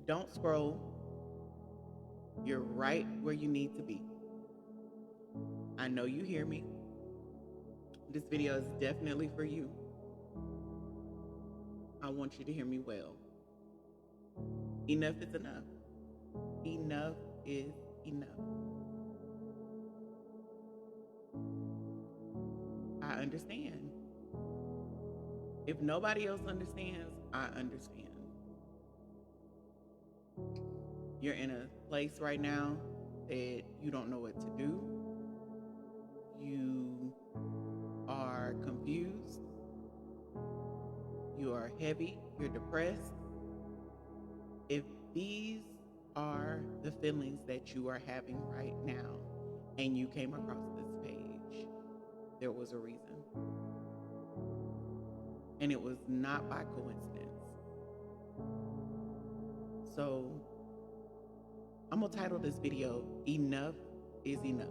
Don't scroll. You're right where you need to be. I know you hear me. This video is definitely for you. I want you to hear me well. Enough is enough. Enough is enough. I understand. If nobody else understands, I understand. You're in a place right now that you don't know what to do. You are confused. You are heavy. You're depressed. If these are the feelings that you are having right now and you came across this page, there was a reason. And it was not by coincidence. So I'm gonna title this video, Enough is Enough.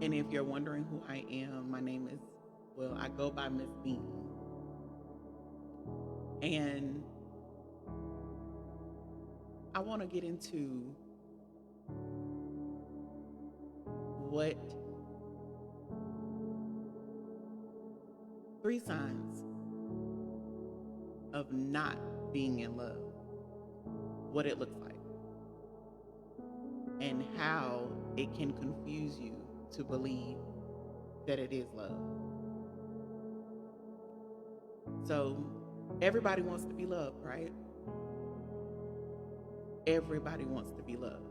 And if you're wondering who I am, my name is, I go by Miss Bean. And I want to get into what 3 signs of not being in love, what it looks like, and how it can confuse you to believe that it is love. So everybody wants to be loved, right? Everybody wants to be loved,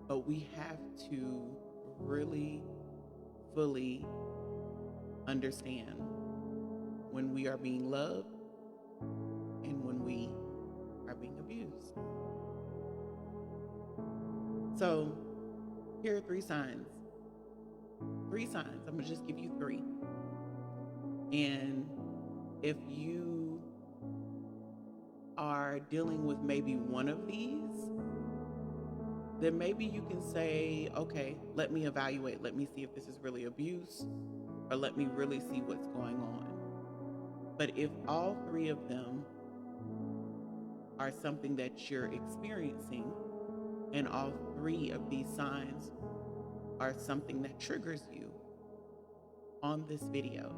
but we have to really fully understand when we are being loved and when we are being abused. So here are 3 signs. 3 signs. I'm gonna just give you 3. And if you are dealing with maybe one of these, then maybe you can say, okay, let me evaluate. Let me see if this is really abuse, or let me really see what's going on. But if all 3 of them are something that you're experiencing, and all 3 of these signs are something that triggers you on this video,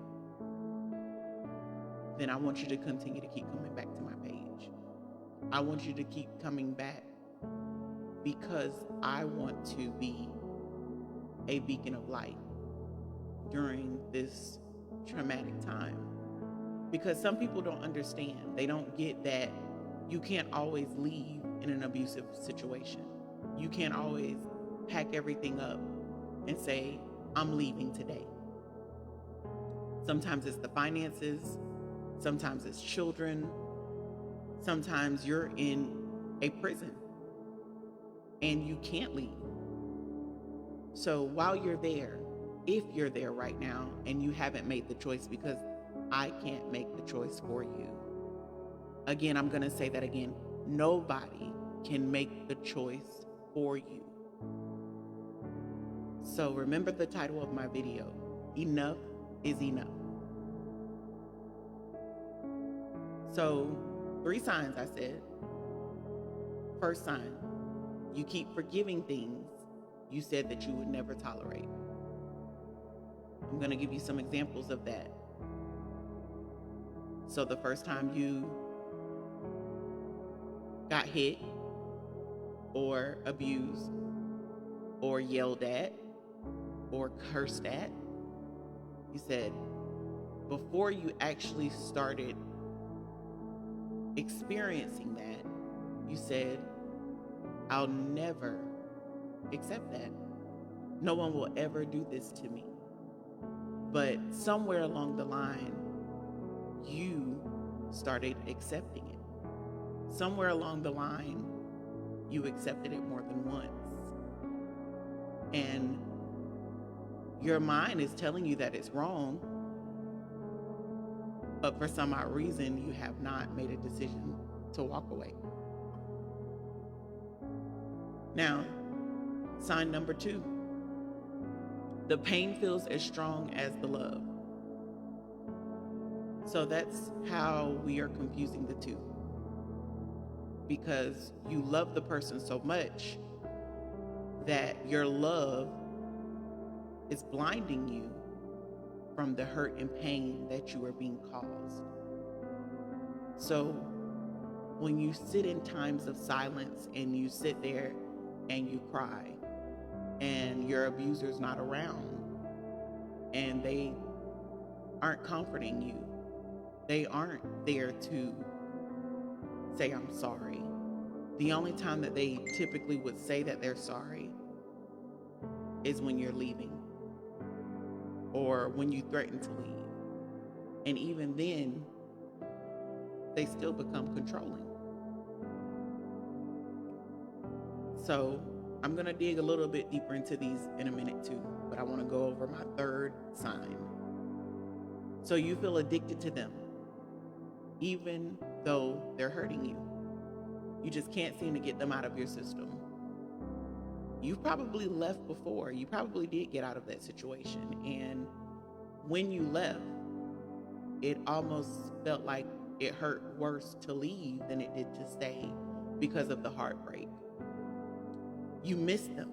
then I want you to continue to keep coming back to my page. I want you to keep coming back because I want to be a beacon of light during this traumatic time. Because some people don't understand. They don't get that you can't always leave in an abusive situation. You can't always pack everything up and say, I'm leaving today. Sometimes it's the finances. Sometimes it's children. Sometimes you're in a prison and you can't leave. So while you're there, if you're there right now and you haven't made the choice, because I can't make the choice for you. Again, I'm going to say that again. Nobody can make the choice for you. So remember the title of my video, Enough is Enough. So 3 signs I said. First sign, you keep forgiving things you said that you would never tolerate. I'm going to give you some examples of that. So the first time you got hit or abused or yelled at or cursed at, you said, before you actually started experiencing that, you said, I'll never accept that. No one will ever do this to me. But somewhere along the line, you started accepting it. Somewhere along the line, you accepted it more than once. And your mind is telling you that it's wrong, but for some odd reason, you have not made a decision to walk away. Now, sign number 2, the pain feels as strong as the love. So that's how we are confusing the 2. because you love the person so much that your love is blinding you from the hurt and pain that you are being caused. So when you sit in times of silence and you sit there and you cry and your abuser's not around and they aren't comforting you, they aren't there to say, I'm sorry. The only time that they typically would say that they're sorry is when you're leaving or when you threaten to leave. And even then, they still become controlling. So I'm going to dig a little bit deeper into these in a minute too, but I want to go over my third sign. So you feel addicted to them, even though they're hurting you. You just can't seem to get them out of your system. You've probably left before. You probably did get out of that situation. And when you left, it almost felt like it hurt worse to leave than it did to stay because of the heartbreak. You miss them,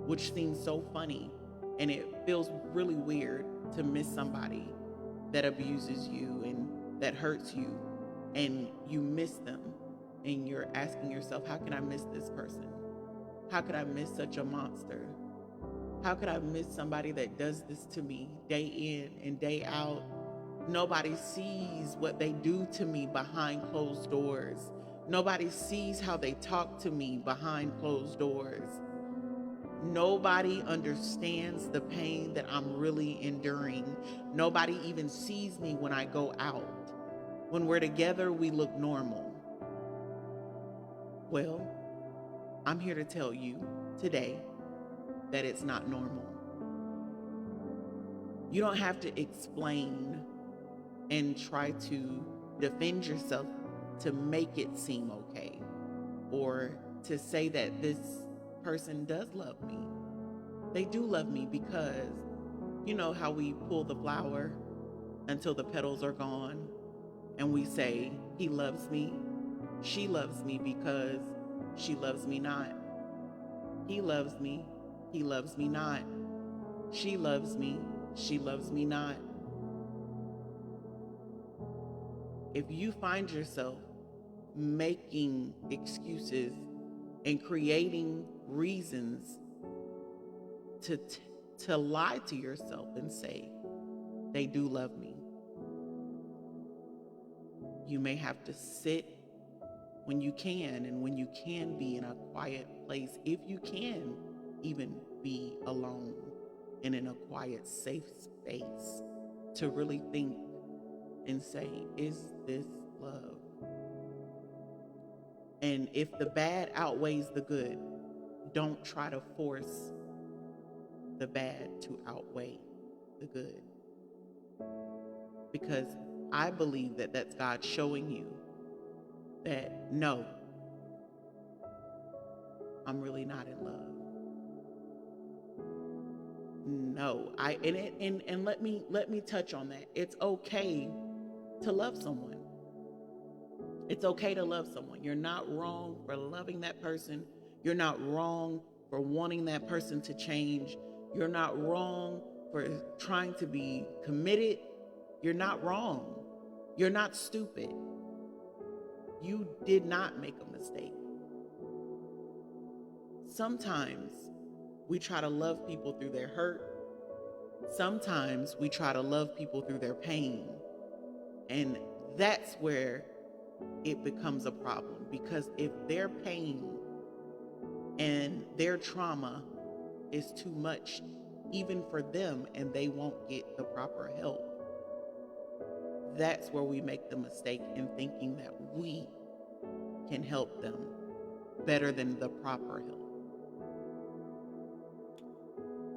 which seems so funny. And it feels really weird to miss somebody that abuses you and that hurts you. And you miss them. And you're asking yourself, how can I miss this person? How could I miss such a monster? How could I miss somebody that does this to me day in and day out? Nobody sees what they do to me behind closed doors. Nobody sees how they talk to me behind closed doors. Nobody understands the pain that I'm really enduring. Nobody even sees me when I go out. When we're together, we look normal. Well, I'm here to tell you today that it's not normal. You don't have to explain and try to defend yourself to make it seem okay, or to say that this person does love me. They do love me because you know how we pull the flower until the petals are gone and we say, he loves me. She loves me because she loves me not. He loves me. He loves me not. She loves me. She loves me not. If you find yourself making excuses and creating reasons to lie to yourself and say, they do love me, you may have to sit when you can, and when you can be in a quiet place, if you can even be alone and in a quiet, safe space, to really think and say, is this love? And if the bad outweighs the good, don't try to force the bad to outweigh the good. Because I believe that that's God showing you that, no, I'm really not in love. No, and let me touch on that. It's okay to love someone. It's okay to love someone. You're not wrong for loving that person. You're not wrong for wanting that person to change. You're not wrong for trying to be committed. You're not wrong. You're not stupid. You did not make a mistake. Sometimes we try to love people through their hurt. Sometimes we try to love people through their pain. And that's where it becomes a problem, because if their pain and their trauma is too much even for them and they won't get the proper help, that's where we make the mistake in thinking that we can help them better than the proper help.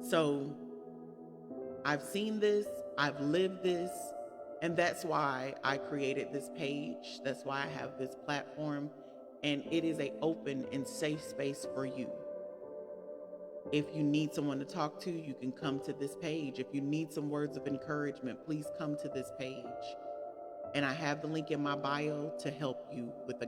So I've seen this, I've lived this, and that's why I created this page. That's why I have this platform, and it is an open and safe space for you. If you need someone to talk to, you can come to this page. If you need some words of encouragement, please come to this page. And I have the link in my bio to help you with the